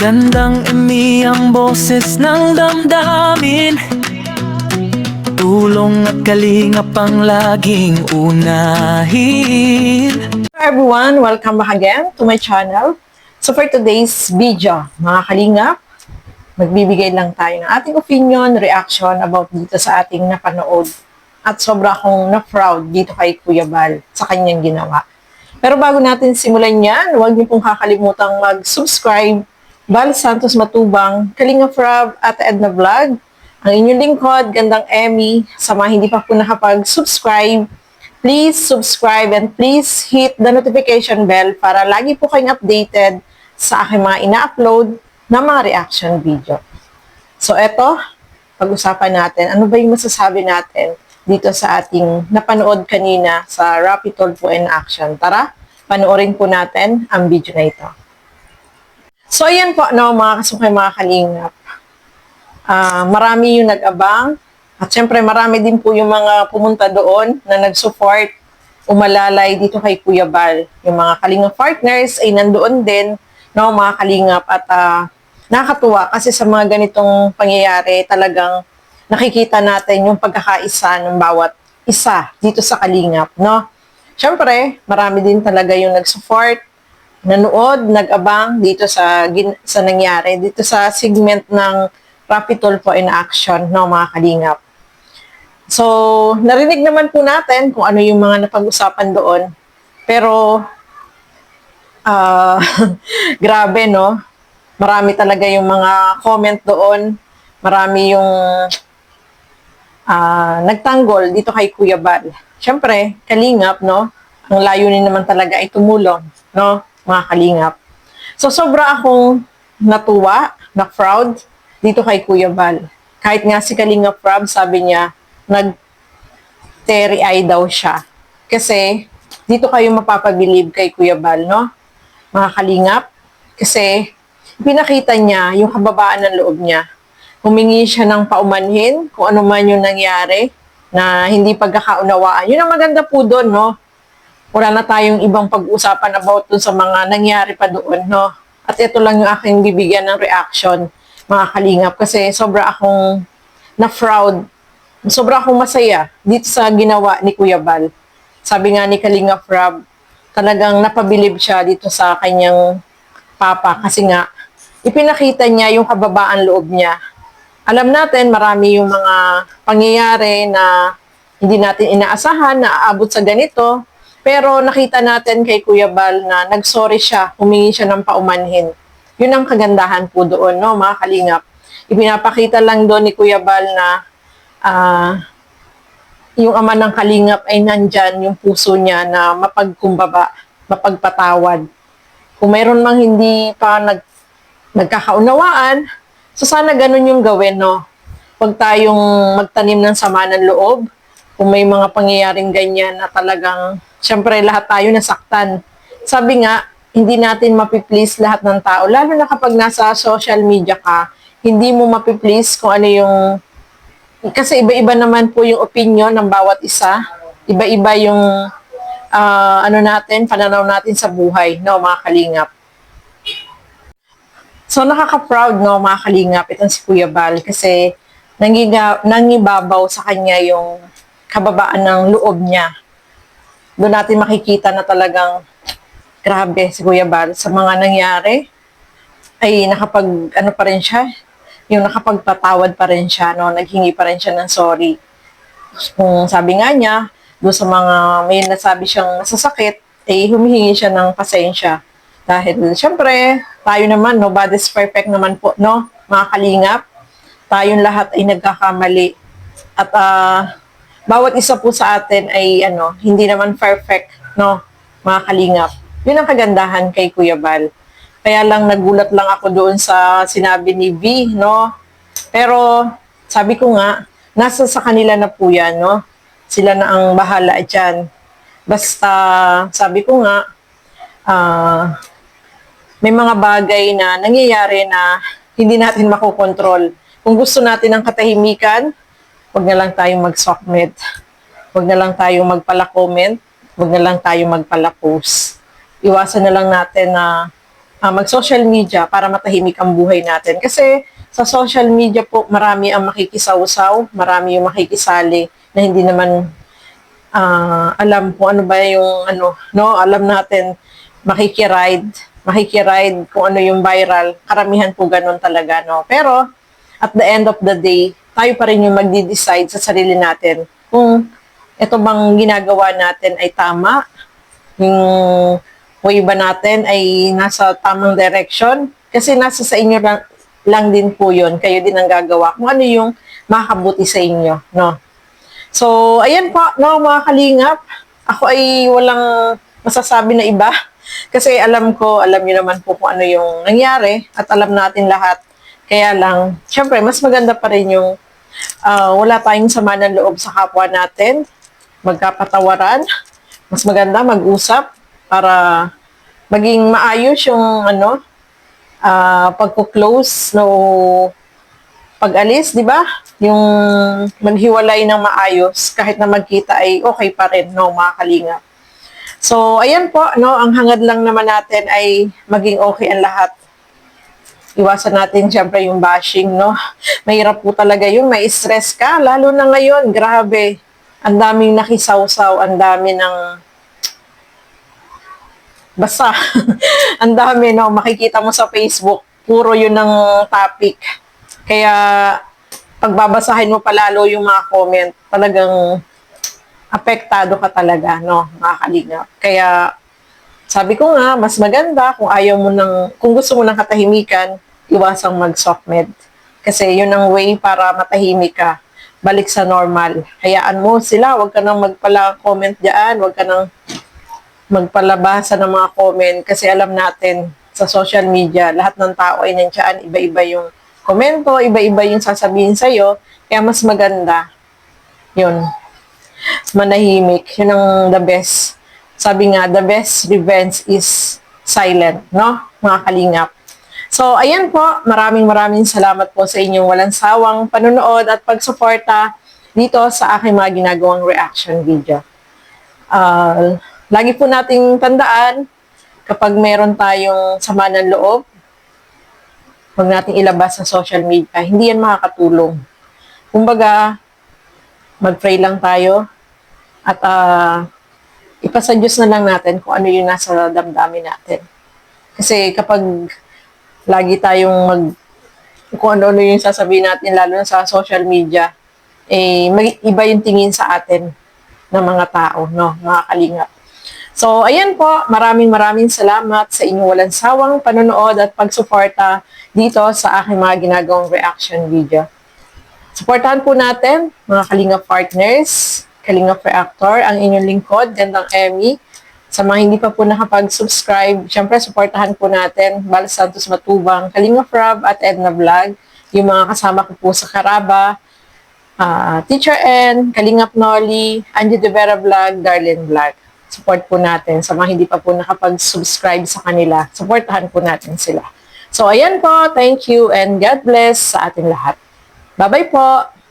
Magandang ang boses ng damdamin. Tulong at kalingap ang laging unahin. Hello everyone, welcome back again to my channel. So for today's video, mga kalingap, magbibigay lang tayo ng ating opinion, reaction about dito sa ating napanood. At sobra akong na-proud dito kay Kuya Bal sa kanyang ginawa. Pero bago natin simulan yan, huwag niyo pong kakalimutang mag-subscribe. Bal Santos Matubang, Kalingap Rob at Edna Vlog. Ang inyong lingkod, Gandang Emmy. Sa mga hindi pa po nakapag-subscribe, please subscribe and please hit the notification bell para lagi po kayong updated sa aking mga ina-upload na mga reaction video. So eto, pag-usapan natin, ano ba yung masasabi natin dito sa ating napanood kanina sa Rapid Tulfo in Action. Tara, panoorin po natin ang video na ito. So, ayan po, no, mga kasukay, mga kalingap. Marami yung nag-abang. At syempre, marami din po yung mga pumunta doon na nag-support, umalalay dito kay Kuya Bal. Yung mga kalingap partners ay nandoon din, no, mga kalingap. At nakakatuwa kasi sa mga ganitong pangyayari, talagang nakikita natin yung pagkakaisa ng bawat isa dito sa kalingap, no. Syempre, marami din talaga yung nag-support, nanood, nag-abang dito sa nangyari, dito sa segment ng Rapid Tulfo in Action, no, mga kalingap. So, narinig naman po natin kung ano yung mga napag-usapan doon. Pero, grabe, no? Marami talaga yung mga comment doon. Marami yung nagtanggol dito kay Kuya Bal. Siyempre, kalingap, no? Ang layunin naman talaga ay tumulong, no? Mga kalingap. So, sobra akong natuwa, na-proud dito kay Kuya Bal. Kahit nga si Kalingap Rob, sabi niya, nag-teary eye daw siya. Kasi, dito kayo mapapabilib kay Kuya Bal, no? Mga kalingap. Kasi, pinakita niya yung kababaan ng loob niya. Humingi siya ng paumanhin kung ano man yung nangyari na hindi pagkakaunawaan. Yun ang maganda po doon, no? Wala na tayong ibang pag-usapan about dun sa mga nangyari pa doon, no? At ito lang yung aking bibigyan ng reaction, mga kalingap, kasi sobra akong na-proud, sobra akong masaya dito sa ginawa ni Kuya Bal. Sabi nga ni Kalingap Rob, talagang napabilib siya dito sa kanyang papa kasi nga, ipinakita niya yung kababaan loob niya. Alam natin, marami yung mga pangyayari na hindi natin inaasahan na aabot sa ganito. Pero nakita natin kay Kuya Bal na nagsorry siya, humingi siya ng paumanhin. Yun ang kagandahan po doon, no, mga kalingap. Ipinapakita lang doon ni Kuya Bal na yung ama ng kalingap ay nandyan, yung puso niya na mapagkumbaba, mapagpatawad. Kung mayroon mang hindi pa nagkakaunawaan, so sana ganun yung gawin, no? Huwag tayong magtanim ng sama ng loob. Kung may mga pangyayaring ganyan na talagang, syempre lahat tayo nasaktan. Sabi nga, hindi natin mapiplease lahat ng tao. Lalo na kapag nasa social media ka, hindi mo mapiplease kung ano yung, kasi iba-iba naman po yung opinion ng bawat isa. Iba-iba yung, pananaw natin sa buhay, no, mga kalingap. So, nakaka-proud, no, mga kalingap, itong si Kuya Bal, kasi nangibabaw sa kanya yung kababaan ng loob niya. Doon natin makikita na talagang grabe si Kuya Bal sa mga nangyari. Ay pa rin siya, yung nakapagpatawad pa rin siya, no? Naghingi pa rin siya ng sorry. Kung sabi nga niya, doon sa mga may nasabi siyang nasasakit, humihingi siya ng pasensya. Dahil, syempre, tayo naman, nobody's perfect naman po, no? Mga kalingap, tayong lahat ay nagkakamali. At, bawat isa po sa atin ay hindi naman perfect, no, mga kalingap. Yun ang kagandahan kay Kuya Bal. Kaya lang nagulat lang ako doon sa sinabi ni V, no. Pero sabi ko nga, nasa sa kanila na po yan, no. Sila na ang bahala dyan. Basta sabi ko nga, may mga bagay na nangyayari na hindi natin makokontrol. Kung gusto natin ng katahimikan, huwag na lang tayong mag-sockmed. Huwag na lang tayong magpala-comment. Huwag na lang tayong magpala-post. Iwasan na lang natin na mag-social media para matahimik ang buhay natin. Kasi sa social media po, marami ang makikisawsaw, marami yung makikisali na hindi naman alam kung ano ba yung no, alam natin makikiride kung ano yung viral. Karamihan po ganun talaga, no. Pero at the end of the day, tayo pa rin yung magdi-decide sa sarili natin kung ito bang ginagawa natin ay tama, yung way ba natin ay nasa tamang direction. Kasi nasa sa inyo lang din po yun. Kayo din ang gagawa kung ano yung makakabuti sa inyo, no. So, ayan po, no, mga kalingap. Ako ay walang masasabi na iba. Kasi alam niyo naman po kung ano yung nangyari at alam natin lahat. Kaya lang, syempre, mas maganda pa rin yung wala tayong sama ng loob sa kapwa natin, magkapatawaran, mas maganda mag-usap para maging maayos yung pagko-close no pag-alis, di ba? Yung maghiwalay ng maayos kahit na magkita ay okay pa rin, no, mga kalinga. So, ayan po, no, ang hangad lang naman natin ay maging okay ang lahat. Iwasan natin siyempre yung bashing, no. Mahirap po talaga yun, may stress ka, lalo na ngayon, grabe. Ang daming nakisawsaw, ang dami ng basta, ang dami, no, makikita mo sa Facebook, puro yun ang topic. Kaya, pagbabasahin mo palalo yung mga comment, talagang apektado ka talaga, no, mga kalingap. Kaya, sabi ko nga, mas maganda kung gusto mo ng katahimikan, iwasang mag-softmed. Kasi yun ang way para matahimik ka. Balik sa normal. Hayaan mo sila, wag ka nang magpala-comment dyan, wag ka nang magpalabasa ng mga comment kasi alam natin sa social media, lahat ng tao ay nandiyan, iba-iba yung komento, iba-iba yung sasabihin sa'yo, kaya mas maganda yun, manahimik. Yun ang the best. Sabi nga, the best revenge is silent, no? Mga kalingap. So, ayan po. Maraming salamat po sa inyong walang sawang panonood at pagsuporta dito sa aking mga ginagawang reaction video. Lagi po nating tandaan, kapag meron tayong sama ng loob, huwag nating ilabas sa social media. Hindi yan makakatulong. Kumbaga, mag-pray lang tayo at ipasa Diyos na lang natin kung ano yung nasa damdamin natin. Kasi kapag lagi tayong kung ano yung sasabihin natin, lalo na sa social media, may iba yung tingin sa atin ng mga tao, no, mga kalingap. So, ayan po, maraming salamat sa inyong walang sawang panonood at pagsuporta dito sa aking mga ginagawang reaction video. Suportahan po natin, mga Kalingap partners, Kalingap Reactor, ang inyong lingkod, Gandang Emmy. Sa mga hindi pa po nakapag-subscribe, syempre, suportahan po natin, Bal Santos Matubang, Kalingap Rob at Edna Vlog, yung mga kasama ko po sa Karaba, Teacher N, Kalingap Nolly, Angie De Vera Vlog, Darlene Vlog. Support po natin. Sa mga hindi pa po nakapag-subscribe sa kanila, suportahan po natin sila. So, ayan po. Thank you and God bless sa ating lahat. Bye-bye po!